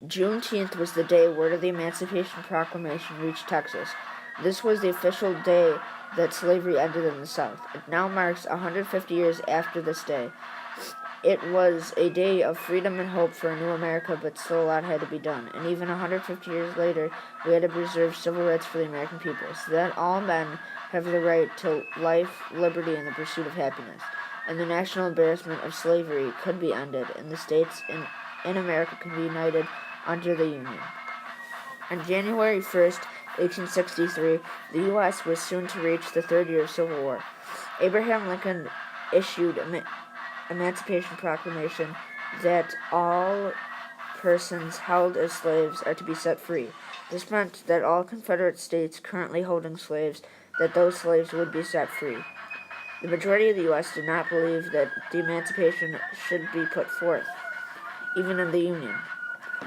Juneteenth was the day word of the Emancipation Proclamation reached Texas. This was the official day that slavery ended in the South. It now marks 150 years after this day. It was a day of freedom and hope for a new America, but still a lot had to be done. And even 150 years later, we had to preserve civil rights for the American people, so that all men have the right to life, liberty, and the pursuit of happiness. And the national embarrassment of slavery could be ended, and the states in America can be united under the Union. On January 1st, 1863, the U.S. was soon to reach the third year of Civil War. Abraham Lincoln issued Emancipation Proclamation that all persons held as slaves are to be set free. This meant that all Confederate states currently holding slaves, that those slaves would be set free. The majority of the U.S. did not believe that the emancipation should be put forth, even in the Union.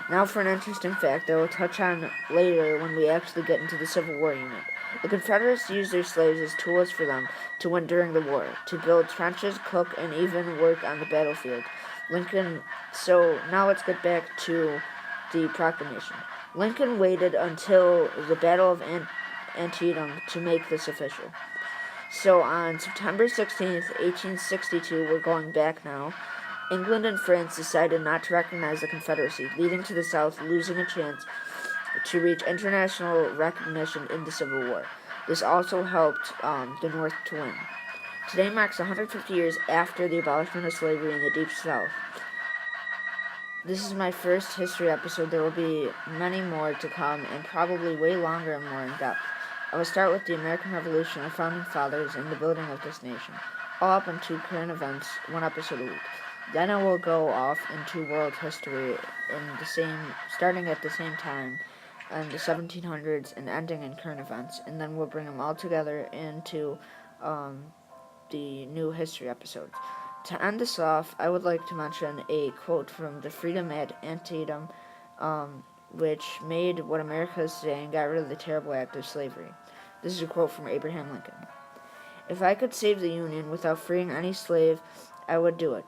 Now for an interesting fact that I will touch on later when we actually get into the Civil War unit. The Confederates used their slaves as tools for them to win during the war, to build trenches, cook, and even work on the battlefield. So now let's get back to the proclamation. Lincoln waited until the Battle of Antietam to make this official. So on September 16th, 1862, we're going back now, England and France decided not to recognize the Confederacy, leading to the South losing a chance to reach international recognition in the Civil War. This also helped the North to win. Today marks 150 years after the abolishment of slavery in the Deep South. This is my first history episode. There will be many more to come, and probably way longer and more in depth. I will start with the American Revolution, our founding fathers, and the building of this nation, all up into current events, one episode a week. Then I will go off into world history starting at the same time in the 1700s and ending in current events, and then we'll bring them all together into the new history episodes. To end this off, I would like to mention a quote from the Freedom at Antietam, which made what America is today and got rid of the terrible act of slavery. This is a quote from Abraham Lincoln. "If I could save the Union without freeing any slave, I would do it.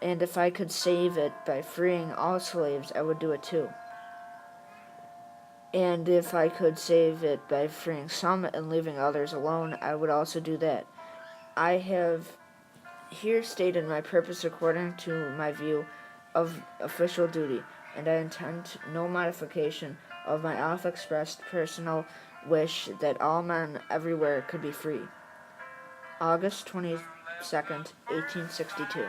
If I could save it by freeing all slaves, I would do it too. And if I could save it by freeing some and leaving others alone, I would also do that. I have here stated my purpose according to my view of official duty, and I intend no modification of my oft-expressed personal wish that all men everywhere could be free." August 22nd, 1862.